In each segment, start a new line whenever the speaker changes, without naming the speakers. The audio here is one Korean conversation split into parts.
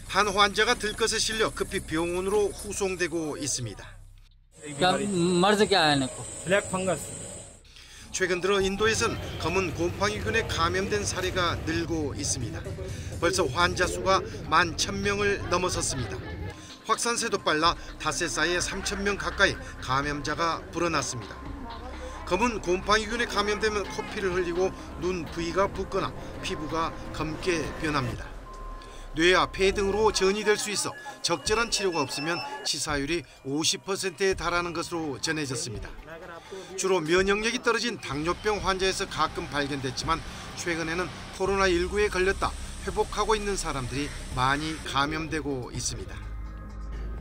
한 환자가 들것에 실려 급히 병원으로 후송되고 있습니다. 최근 들어 인도에선 검은 곰팡이균에 감염된 사례가 늘고 있습니다. 벌써 환자 수가 11,000명을 넘어섰습니다. 확산세도 빨라 닷새 사이에 3,000명 가까이 감염자가 불어났습니다. 검은 곰팡이균에 감염되면 코피를 흘리고 눈 부위가 붓거나 피부가 검게 변합니다. 뇌와 폐 등으로 전이될 수 있어 적절한 치료가 없으면 치사율이 50%에 달하는 것으로 전해졌습니다. 주로 면역력이 떨어진 당뇨병 환자에서 가끔 발견됐지만 최근에는 코로나19에 걸렸다 회복하고 있는 사람들이 많이 감염되고 있습니다.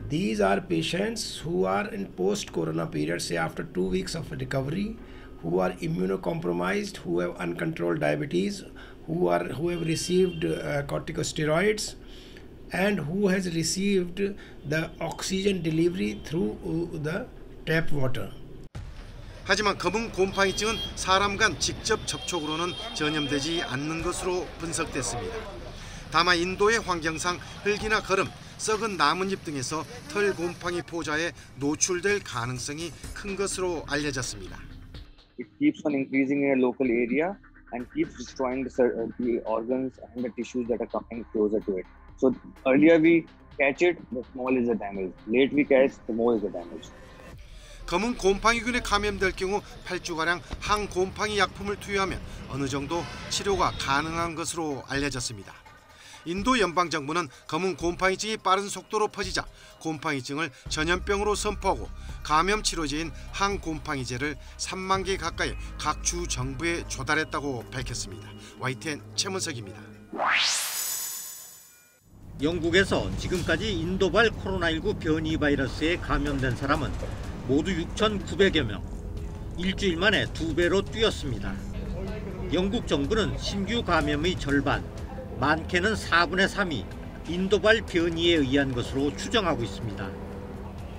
These are patients who are in post-corona period, say after 2 weeks of recovery, who are immunocompromised, who have uncontrolled diabetes, who have received corticosteroids, and who has received the oxygen delivery through the tap water.
하지만 검은 곰팡이증은 사람 간 직접 접촉으로는 전염되지 않는 것으로 분석됐습니다. 다만 인도의 환경상 흙이나 거름, 썩은 나뭇잎 등에서 털 곰팡이 포자에 노출될 가능성이 큰 것으로 알려졌습니다.
It keeps on increasing in a local area and keeps destroying the organs and the tissues that are coming closer to it. So earlier we catch it, the small is the damage. Late we catch, the more is the damage.
검은 곰팡이균에 감염될 경우 8주가량 항곰팡이 약품을 투여하면 어느 정도 치료가 가능한 것으로 알려졌습니다. 인도 연방정부는 검은 곰팡이증이 빠른 속도로 퍼지자 곰팡이증을 전염병으로 선포하고 감염 치료제인 항곰팡이제를 3만 개 가까이 각 주 정부에 조달했다고 밝혔습니다. YTN 최문석입니다.
영국에서 지금까지 인도발 코로나19 변이 바이러스에 감염된 사람은 모두 6,900여 명, 일주일 만에 2배로 뛰었습니다. 영국 정부는 신규 감염의 절반, 많게는 4분의 3이 인도발 변이에 의한 것으로 추정하고 있습니다.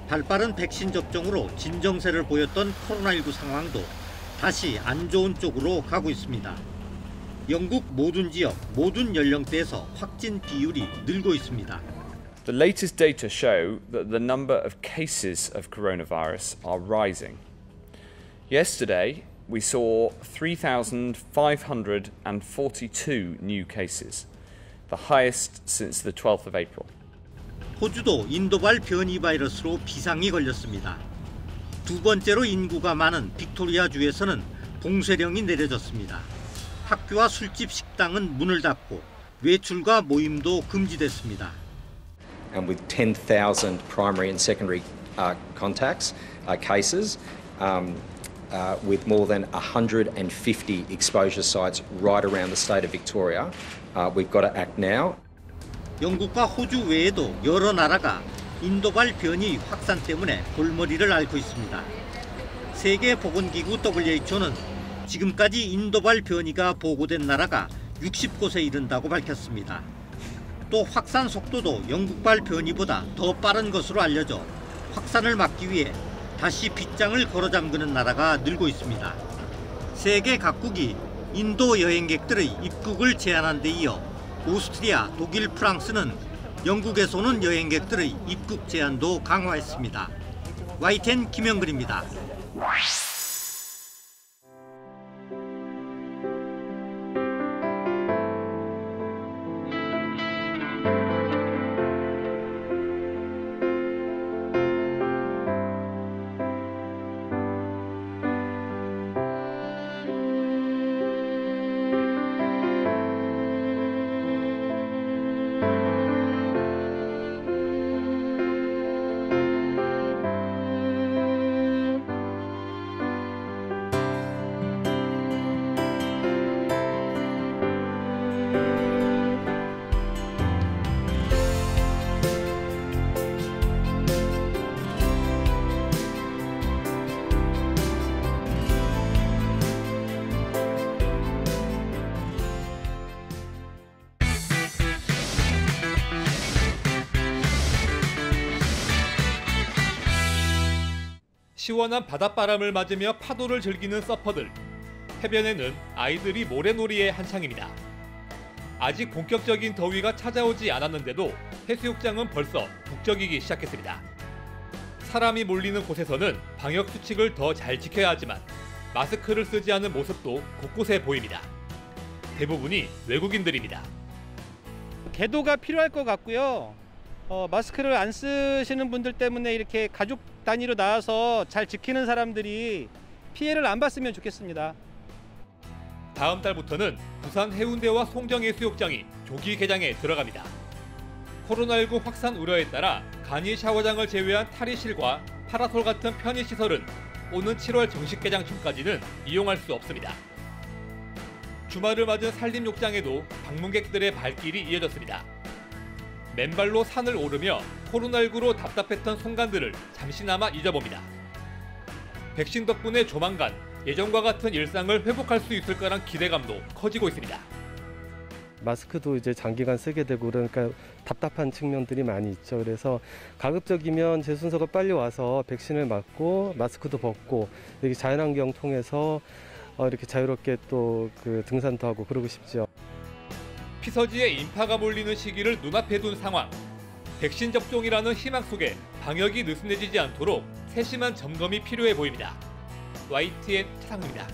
발빠른 백신 접종으로 진정세를 보였던 코로나19 상황도 다시 안 좋은 쪽으로 가고 있습니다. 영국 모든 지역, 모든 연령대에서 확진 비율이 늘고 있습니다.
The latest data show that the number of cases of coronavirus are rising. Yesterday, we saw 3,542 new cases, the highest since the 12th of April.
호주도 인도발 변이 바이러스로 비상이 걸렸습니다. 두 번째로 인구가 많은 빅토리아주에서는 봉쇄령이 내려졌습니다. 학교와 술집, 식당은 문을 닫고 외출과 모임도 금지됐습니다.
And with 10,000 primary and secondary contacts, cases, with more than 150 exposure sites right around the state of Victoria, we've got to act now.
영국과 호주 외에도 여러 나라가 인도발 변이 확산 때문에 골머리를 앓고 있습니다. 세계보건기구 WHO는 지금까지 인도발 변이가 보고된 나라가 60곳에 이른다고 밝혔습니다. 또 확산 속도도 영국발 변이보다 더 빠른 것으로 알려져 확산을 막기 위해 다시 빗장을 걸어잠그는 나라가 늘고 있습니다. 세계 각국이 인도 여행객들의 입국을 제한한 데 이어 오스트리아, 독일, 프랑스는 영국에서 오는 여행객들의 입국 제한도 강화했습니다. YTN 김영근입니다.
시원한 바닷바람을 맞으며 파도를 즐기는 서퍼들. 해변에는 아이들이 모래놀이에 한창입니다. 아직 본격적인 더위가 찾아오지 않았는데도 해수욕장은 벌써 북적이기 시작했습니다. 사람이 몰리는 곳에서는 방역 수칙을 더 잘 지켜야 하지만 마스크를 쓰지 않은 모습도 곳곳에 보입니다. 대부분이 외국인들입니다.
계도가 필요할 것 같고요. 마스크를 안 쓰시는 분들 때문에 이렇게 가족 단위로 나와서 잘 지키는 사람들이 피해를 안 봤으면 좋겠습니다.
다음 달부터는 부산 해운대와 송정해수욕장이 조기 개장에 들어갑니다. 코로나19 확산 우려에 따라 간이 샤워장을 제외한 탈의실과 파라솔 같은 편의시설은 오는 7월 정식 개장 전까지는 이용할 수 없습니다. 주말을 맞은 산림욕장에도 방문객들의 발길이 이어졌습니다. 맨발로 산을 오르며 코로나19로 답답했던 순간들을 잠시나마 잊어봅니다. 백신 덕분에 조만간 예전과 같은 일상을 회복할 수 있을 거란 기대감도 커지고 있습니다.
마스크도 이제 장기간 쓰게 되고 그러니까 답답한 측면들이 많이 있죠. 그래서 가급적이면 제 순서가 빨리 와서 백신을 맞고 마스크도 벗고 이렇게 자연환경 통해서 이렇게 자유롭게 또 그 등산도 하고 그러고 싶죠.
피서지에 인파가 몰리는 시기를 눈앞에 둔 상황. 백신 접종이라는 희망 속에 방역이 느슨해지지 않도록 세심한 점검이 필요해 보입니다. YTN 차상무입니다.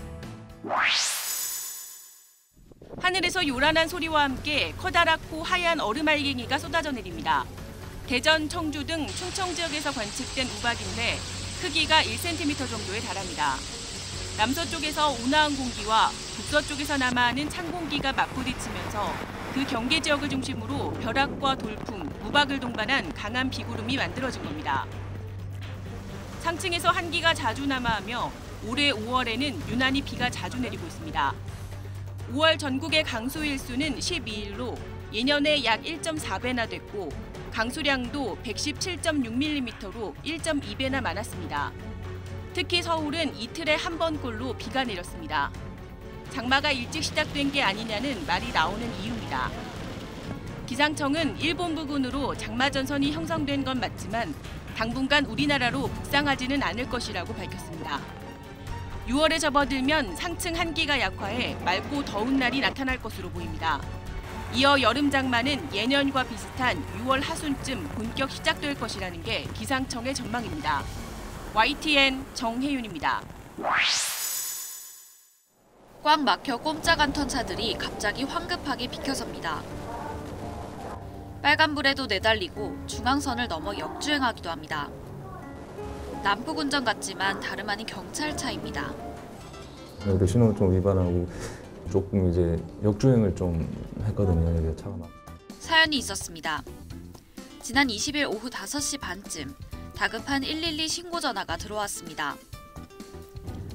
하늘에서 요란한 소리와 함께 커다랗고 하얀 얼음알갱이가 쏟아져 내립니다. 대전, 청주 등 충청 지역에서 관측된 우박인데 크기가 1cm 정도에 달합니다. 남서쪽에서 온화한 공기와 북서쪽에서 남하하는 찬 공기가 맞부딪히면서 그 경계 지역을 중심으로 벼락과 돌풍, 우박을 동반한 강한 비구름이 만들어진 겁니다. 상층에서 한기가 자주 남하하며 올해 5월에는 유난히 비가 자주 내리고 있습니다. 5월 전국의 강수 일수는 12일로 예년의 약 1.4배나 됐고 강수량도 117.6mm로 1.2배나 많았습니다. 특히 서울은 이틀에 한 번꼴로 비가 내렸습니다. 장마가 일찍 시작된 게 아니냐는 말이 나오는 이유입니다. 기상청은 일본 부근으로 장마 전선이 형성된 건 맞지만 당분간 우리나라로 북상하지는 않을 것이라고 밝혔습니다. 6월에 접어들면 상층 한기가 약화해 맑고 더운 날이 나타날 것으로 보입니다. 이어 여름 장마는 예년과 비슷한 6월 하순쯤 본격 시작될 것이라는 게 기상청의 전망입니다. YTN 정혜윤입니다.
꽉 막혀 꼼짝 않던 차들이 갑자기 황급하게 비켜섭니다. 빨간불에도 내달리고 중앙선을 넘어 역주행하기도 합니다. 남포군정 같지만 다름 아닌 경찰차입니다.
여기 신호를 좀 위반하고 조금 이제 역주행을 좀 했거든요. 여기 차가 막.
사연이 있었습니다. 지난 20일 오후 5시 반쯤 다급한 112 신고 전화가 들어왔습니다.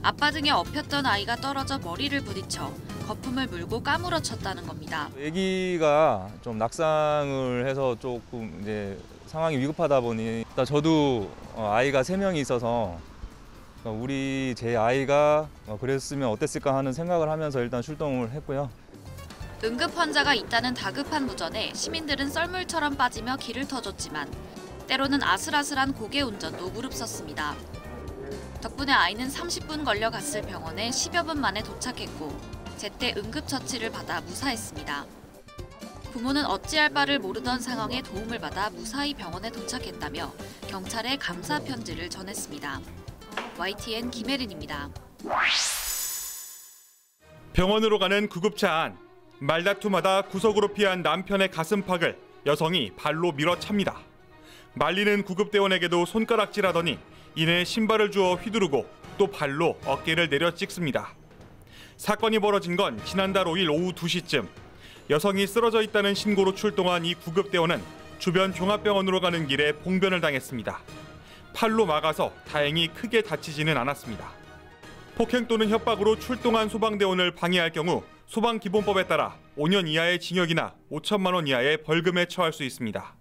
아빠 등에 엎였던 아이가 떨어져 머리를 부딪혀 거품을 물고 까무러쳤다는 겁니다.
아기가 좀 낙상을 해서 조금 이제 상황이 위급하다 보니 일단 저도 아이가 3명이 있어서 우리 제 아이가 그랬으면 어땠을까 하는 생각을 하면서 일단 출동을 했고요.
응급 환자가 있다는 다급한 무전에 시민들은 썰물처럼 빠지며 길을 터줬지만 때로는 아슬아슬한 고개 운전도 무릅썼습니다. 덕분에 아이는 30분 걸려 갔을 병원에 10여 분 만에 도착했고 제때 응급처치를 받아 무사했습니다. 부모는 어찌할 바를 모르던 상황에 도움을 받아 무사히 병원에 도착했다며 경찰에 감사 편지를 전했습니다. YTN 김혜린입니다.
병원으로 가는 구급차 안. 말다툼하다 구석으로 피한 남편의 가슴팍을 여성이 발로 밀어찹니다. 말리는 구급대원에게도 손가락질하더니 이내 신발을 주워 휘두르고 또 발로 어깨를 내려 찍습니다. 사건이 벌어진 건 지난달 5일 오후 2시쯤. 여성이 쓰러져 있다는 신고로 출동한 이 구급대원은 주변 종합병원으로 가는 길에 봉변을 당했습니다. 팔로 막아서 다행히 크게 다치지는 않았습니다. 폭행 또는 협박으로 출동한 소방대원을 방해할 경우 소방기본법에 따라 5년 이하의 징역이나 5천만 원 이하의 벌금에 처할 수 있습니다.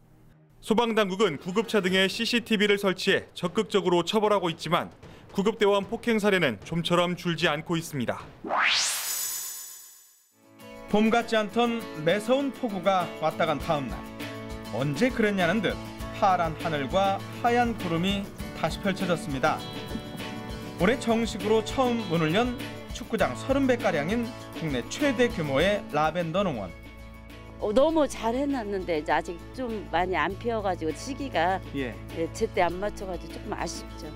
소방당국은 구급차 등에 CCTV를 설치해 적극적으로 처벌하고 있지만 구급대원 폭행 사례는 좀처럼 줄지 않고 있습니다.
봄 같지 않던 매서운 폭우가 왔다 간 다음 날 언제 그랬냐는 듯 파란 하늘과 하얀 구름이 다시 펼쳐졌습니다. 올해 정식으로 처음 문을 연 축구장 30배가량인 국내 최대 규모의 라벤더 농원.
너무 잘 해놨는데 이제 아직 좀 많이 안 피어가지고 시기가 제때 안 맞춰가지고 조금 아쉽죠.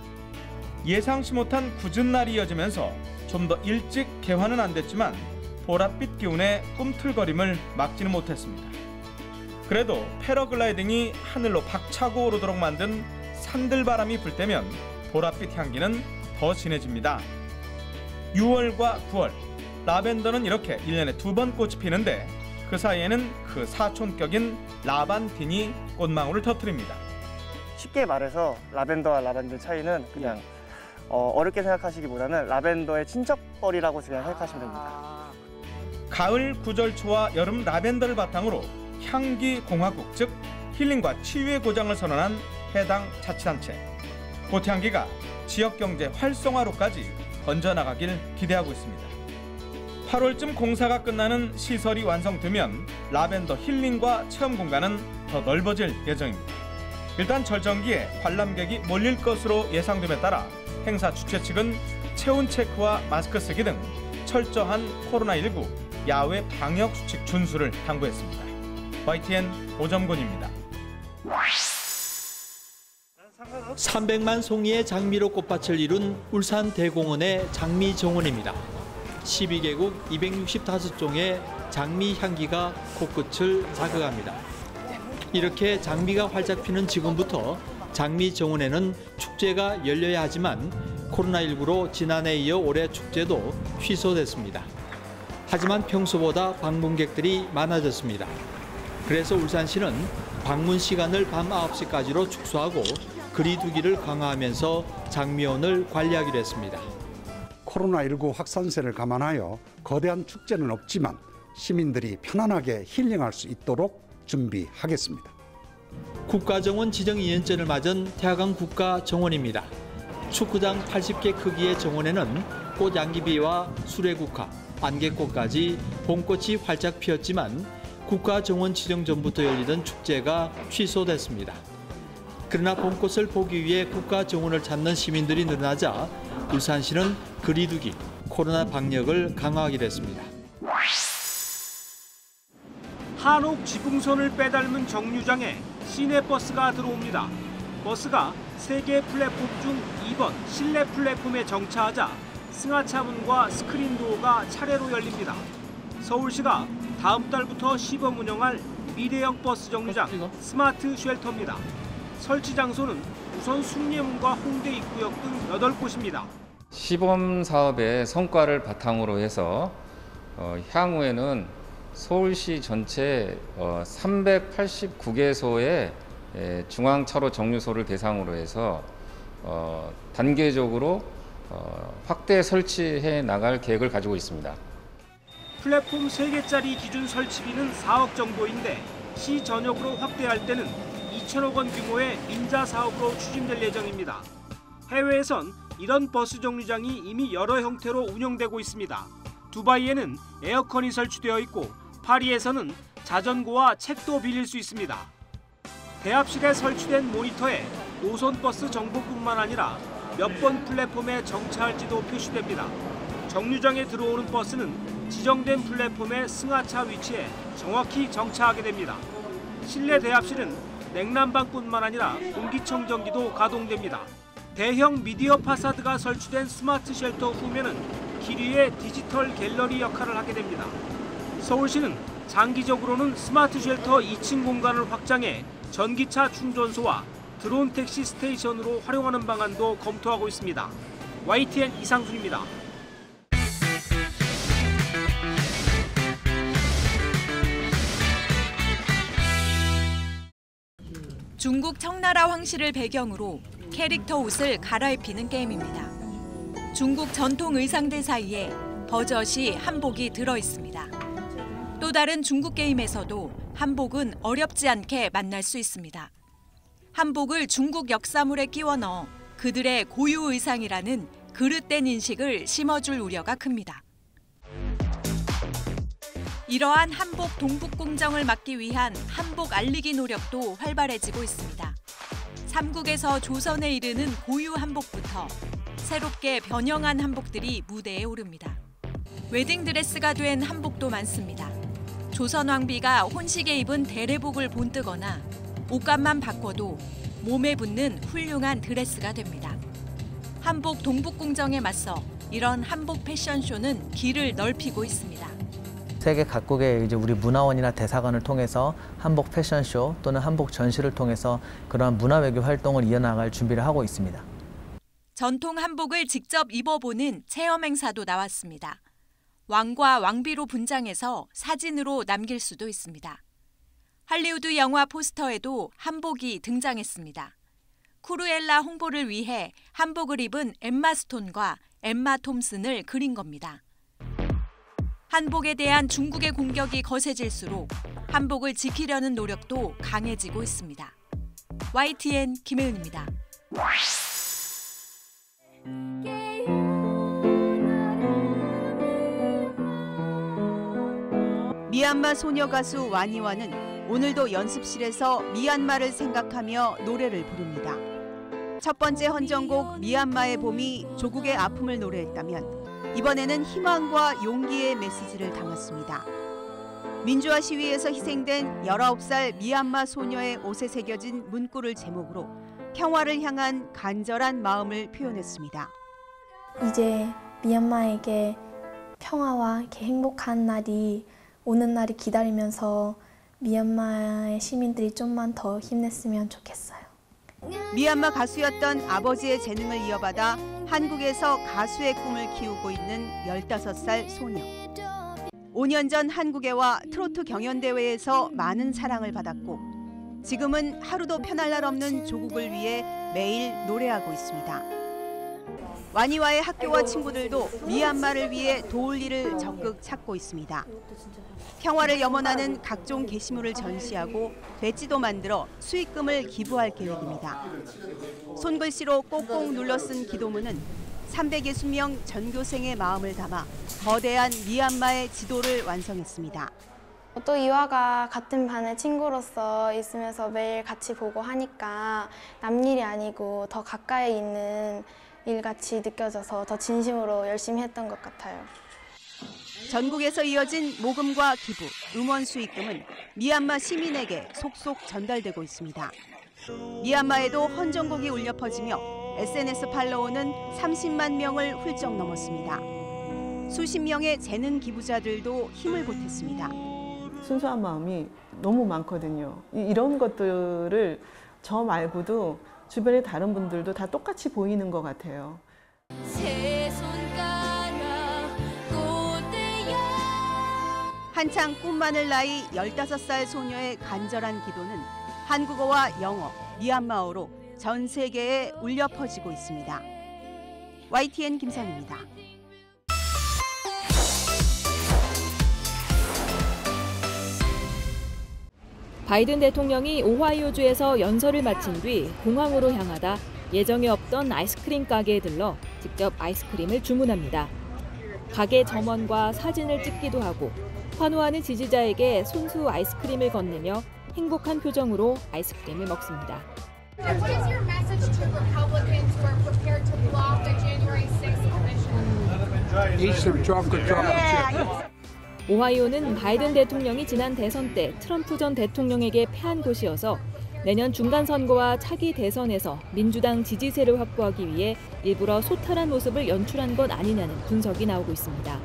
예상치 못한 굳은 날이 이어지면서 좀 더 일찍 개화는 안 됐지만 보랏빛 기운에 꿈틀거림을 막지는 못했습니다. 그래도 패러글라이딩이 하늘로 박차고 오르도록 만든 산들바람이 불 때면 보랏빛 향기는 더 진해집니다. 6월과 9월, 라벤더는 이렇게 1년에 2번 꽃이 피는데 그 사이에는 그 사촌격인 라반틴이 꽃망울을 터뜨립니다.
쉽게 말해서 라벤더와 라반딘 차이는 그냥 어렵게 생각하시기보다는 라벤더의 친척벌이라고 그냥 생각하시면 됩니다.
가을 구절초와 여름 라벤더를 바탕으로 향기 공화국, 즉 힐링과 치유의 고장을 선언한 해당 자치단체. 꽃향기가 지역경제 활성화로까지 번져나가길 기대하고 있습니다. 8월쯤 공사가 끝나는 시설이 완성되면 라벤더 힐링과 체험 공간은 더 넓어질 예정입니다. 일단 절정기에 관람객이 몰릴 것으로 예상됨에 따라 행사 주최 측은 체온 체크와 마스크 쓰기 등 철저한 코로나19 야외 방역 수칙 준수를 당부했습니다. YTN 오점곤입니다.
300만 송이의 장미로 꽃밭을 이룬 울산 대공원의 장미 정원입니다. 12개국 265종의 장미 향기가 코끝을 자극합니다. 이렇게 장미가 활짝 피는 지금부터 장미 정원에는 축제가 열려야 하지만 코로나19로 지난해에 이어 올해 축제도 취소됐습니다. 하지만 평소보다 방문객들이 많아졌습니다. 그래서 울산시는 방문 시간을 밤 9시까지로 축소하고 거리두기를 강화하면서 장미원을 관리하기로 했습니다.
코로나19 확산세를 감안하여 거대한 축제는 없지만 시민들이 편안하게 힐링할 수 있도록 준비하겠습니다.
국가정원 지정 2년째를 맞은 태화강 국가정원입니다. 축구장 80개 크기의 정원에는 꽃양귀비와 수레국화, 안개꽃까지 봄꽃이 활짝 피었지만 국가정원 지정 전부터 열리던 축제가 취소됐습니다. 그러나 봄꽃을 보기 위해 국가정원을 찾는 시민들이 늘어나자 울산시는 거리두기, 코로나 방역을 강화하기로 했습니다.
한옥 지붕선을 빼닮은 정류장에 시내버스가 들어옵니다. 버스가 3개 플랫폼 중 2번 실내 플랫폼에 정차하자 승하차문과 스크린도어가 차례로 열립니다. 서울시가 다음 달부터 시범 운영할 미래형 버스 정류장 스마트 쉘터입니다. 설치 장소는 우선 숭례문과 홍대 입구역 등 8곳입니다.
시범 사업의 성과를 바탕으로 해서 향후에는 서울시 전체 389개소의 중앙차로 정류소를 대상으로 해서 단계적으로 확대 설치해 나갈 계획을 가지고 있습니다.
플랫폼 3개짜리 기준 설치비는 4억 정도인데 시 전역으로 확대할 때는 2천억 원 규모의 민자 사업으로 추진될 예정입니다. 해외에선 이런 버스 정류장이 이미 여러 형태로 운영되고 있습니다. 두바이에는 에어컨이 설치되어 있고 파리에서는 자전거와 책도 빌릴 수 있습니다. 대합실에 설치된 모니터에 노선버스 정보뿐만 아니라 몇 번 플랫폼에 정차할지도 표시됩니다. 정류장에 들어오는 버스는 지정된 플랫폼의 승하차 위치에 정확히 정차하게 됩니다. 실내 대합실은 냉난방뿐만 아니라 공기청정기도 가동됩니다. 대형 미디어 파사드가 설치된 스마트 쉘터 후면은 길 위의 디지털 갤러리 역할을 하게 됩니다. 서울시는 장기적으로는 스마트 쉘터 2층 공간을 확장해 전기차 충전소와 드론 택시 스테이션으로 활용하는 방안도 검토하고 있습니다. YTN 이상순입니다.
중국 청나라 황실을 배경으로 캐릭터 옷을 갈아입히는 게임입니다. 중국 전통 의상들 사이에 버젓이 한복이 들어있습니다. 또 다른 중국 게임에서도 한복은 어렵지 않게 만날 수 있습니다. 한복을 중국 역사물에 끼워 넣어 그들의 고유 의상이라는 그릇된 인식을 심어줄 우려가 큽니다. 이러한 한복 동북 공정을 막기 위한 한복 알리기 노력도 활발해지고 있습니다. 삼국에서 조선에 이르는 고유 한복부터 새롭게 변형한 한복들이 무대에 오릅니다. 웨딩드레스가 된 한복도 많습니다. 조선 왕비가 혼식에 입은 대례복을 본뜨거나 옷감만 바꿔도 몸에 붙는 훌륭한 드레스가 됩니다. 한복 동북궁정에 맞서 이런 한복 패션쇼는 길을 넓히고 있습니다.
세계 각국의 이제 우리 문화원이나 대사관을 통해서 한복 패션쇼 또는 한복 전시를 통해서 그러한 문화외교 활동을 이어나갈 준비를 하고 있습니다.
전통 한복을 직접 입어보는 체험 행사도 나왔습니다. 왕과 왕비로 분장해서 사진으로 남길 수도 있습니다. 할리우드 영화 포스터에도 한복이 등장했습니다. 크루엘라 홍보를 위해 한복을 입은 엠마 스톤과 엠마 톰슨을 그린 겁니다. 한복에 대한 중국의 공격이 거세질수록 한복을 지키려는 노력도 강해지고 있습니다. YTN 김혜은입니다.
미얀마 소녀 가수 와니와는 오늘도 연습실에서 미얀마를 생각하며 노래를 부릅니다. 첫 번째 헌정곡 미얀마의 봄이 조국의 아픔을 노래했다면 이번에는 희망과 용기의 메시지를 담았습니다. 민주화 시위에서 희생된 19살 미얀마 소녀의 옷에 새겨진 문구를 제목으로 평화를 향한 간절한 마음을 표현했습니다.
이제 미얀마에게 평화와 이렇게 행복한 날이 오는 날이 기다리면서 미얀마의 시민들이 좀만 더 힘냈으면 좋겠어요.
미얀마 가수였던 아버지의 재능을 이어받아 한국에서 가수의 꿈을 키우고 있는 15살 소녀. 5년 전 한국에 와 트로트 경연대회에서 많은 사랑을 받았고 지금은 하루도 편할 날 없는 조국을 위해 매일 노래하고 있습니다. 와니와의 학교와 친구들도 미얀마를 위해 도울 일을 적극 찾고 있습니다. 평화를 염원하는 각종 게시물을 전시하고 배지도 만들어 수익금을 기부할 계획입니다. 손글씨로 꼭꼭 눌러 쓴 기도문은 360명 전교생의 마음을 담아 거대한 미얀마의 지도를 완성했습니다.
또 이화가 같은 반의 친구로서 있으면서 매일 같이 보고 하니까 남일이 아니고 더 가까이 있는 일같이 느껴져서 더 진심으로 열심히 했던 것 같아요.
전국에서 이어진 모금과 기부, 음원 수익금은 미얀마 시민에게 속속 전달되고 있습니다. 미얀마에도 헌정곡이 울려 퍼지며 SNS 팔로워는 30만 명을 훌쩍 넘었습니다. 수십 명의 재능 기부자들도 힘을 보탰습니다.
순수한 마음이 너무 많거든요. 이런 것들을 저 말고도 주변의 다른 분들도 다 똑같이 보이는 것 같아요.
한창 꿈만을 나이 15살 소녀의 간절한 기도는 한국어와 영어, 미얀마어로 전 세계에 울려 퍼지고 있습니다. YTN 김선입니다.
바이든 대통령이 오하이오주에서 연설을 마친 뒤 공항으로 향하다 예정에 없던 아이스크림 가게에 들러 직접 아이스크림을 주문합니다. 가게 점원과 사진을 찍기도 하고 환호하는 지지자에게 손수 아이스크림을 건네며 행복한 표정으로 아이스크림을 먹습니다.
What is your message to Republicans who are prepared to block the January 6th commission?
Eat some chocolate chip.
오하이오는 바이든 대통령이 지난 대선 때 트럼프 전 대통령에게 패한 곳이어서 내년 중간선거와 차기 대선에서 민주당 지지세를 확보하기 위해 일부러 소탈한 모습을 연출한 것 아니냐는 분석이 나오고 있습니다.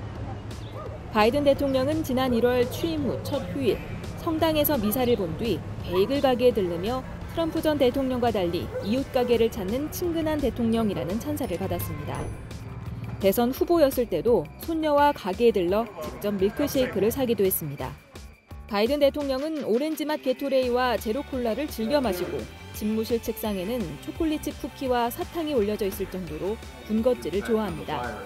바이든 대통령은 지난 1월 취임 후 첫 휴일 성당에서 미사를 본 뒤 베이글 가게에 들르며 트럼프 전 대통령과 달리 이웃 가게를 찾는 친근한 대통령이라는 찬사를 받았습니다. 대선 후보였을 때도 손녀와 가게에 들러 직접 밀크쉐이크를 사기도 했습니다. 바이든 대통령은 오렌지맛 게토레이와 제로콜라를 즐겨 마시고 집무실 책상에는 초콜릿칩 쿠키와 사탕이 올려져 있을 정도로 군것질을 좋아합니다.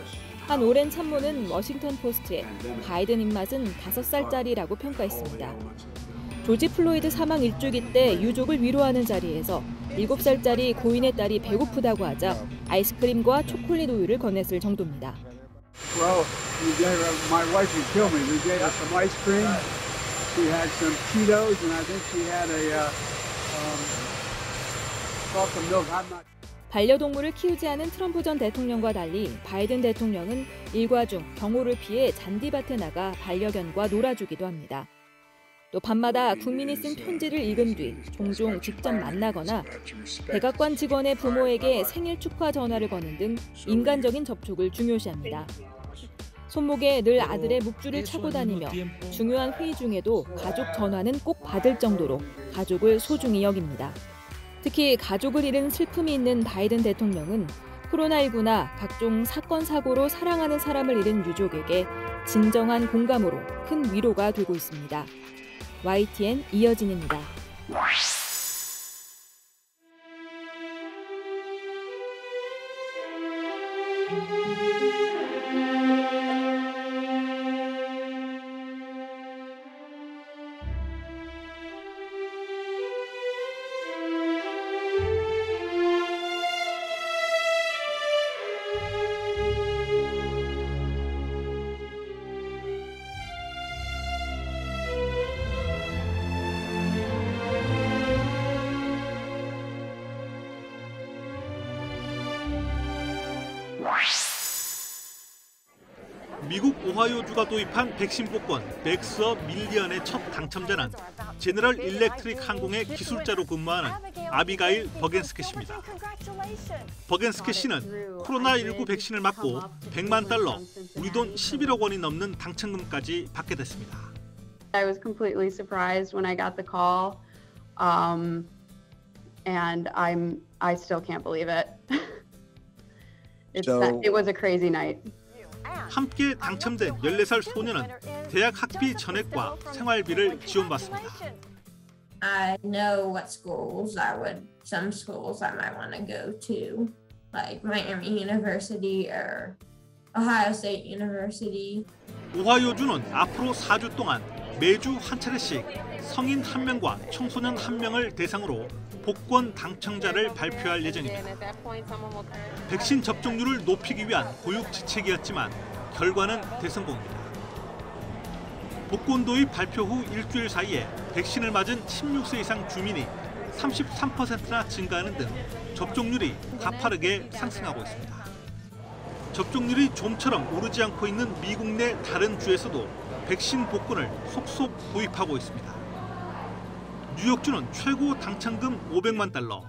한 오랜 참모는 워싱턴 포스트에 바이든 입맛은 5살짜리라고 평가했습니다. 조지 플로이드 사망 일주기 때 유족을 위로하는 자리에서 7살짜리 고인의 딸이 배고프다고 하자 아이스크림과 초콜릿 우유를 건넸을 정도입니다.
Well, my wife would kill me. We gave her some ice cream. She had some Cheetos, and I think she had a salted milk. I'm not.
반려동물을 키우지 않은 트럼프 전 대통령과 달리 바이든 대통령은 일과 중 경호를 피해 잔디밭에 나가 반려견과 놀아주기도 합니다. 또 밤마다 국민이 쓴 편지를 읽은 뒤 종종 직접 만나거나 백악관 직원의 부모에게 생일 축하 전화를 거는 등 인간적인 접촉을 중요시합니다. 손목에 늘 아들의 묵주를 차고 다니며 중요한 회의 중에도 가족 전화는 꼭 받을 정도로 가족을 소중히 여깁니다. 특히 가족을 잃은 슬픔이 있는 바이든 대통령은 코로나19나 각종 사건, 사고로 사랑하는 사람을 잃은 유족에게 진정한 공감으로 큰 위로가 되고 있습니다. YTN 이여진입니다.
미국 오하이오주가 도입한 백신 복권 백스업 밀리언의 첫 당첨자는 제너럴 일렉트릭 항공의 기술자로 근무하는 아비가일 버겐스케 씨입니다. 버겐스케 씨는 코로나19 백신을 맞고 100만 달러, 우리 돈 11억 원이 넘는 당첨금까지 받게 됐습니다.
I was completely surprised when I got the call, and I still can't believe it. It was a crazy night.
함께 당첨된 14살 소녀는 대학 학비 전액과 생활비를 지원받습니다.
I know what schools some schools I might want to go to, like Miami University or Ohio State University.
오하이오주는 앞으로 4주 동안 매주 한 차례씩 성인 1명과 청소년 1명을 대상으로 복권 당첨자를 발표할 예정입니다. 백신 접종률을 높이기 위한 고육지책이었지만 결과는 대성공입니다. 복권 도입 발표 후 일주일 사이에 백신을 맞은 16세 이상 주민이 33%나 증가하는 등 접종률이 가파르게 상승하고 있습니다. 접종률이 좀처럼 오르지 않고 있는 미국 내 다른 주에서도 백신 복권을 속속 도입하고 있습니다. 뉴욕주는 최고 당첨금 500만 달러,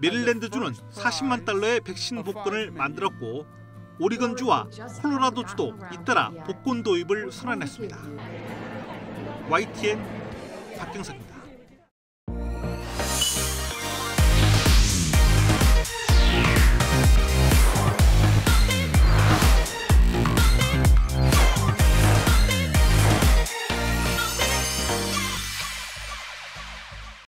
메릴랜드주는 40만 달러의 백신 복권을 만들었고 오리건주와 콜로라도주도 잇따라 복권 도입을 선언했습니다. YTN 박경석입니다.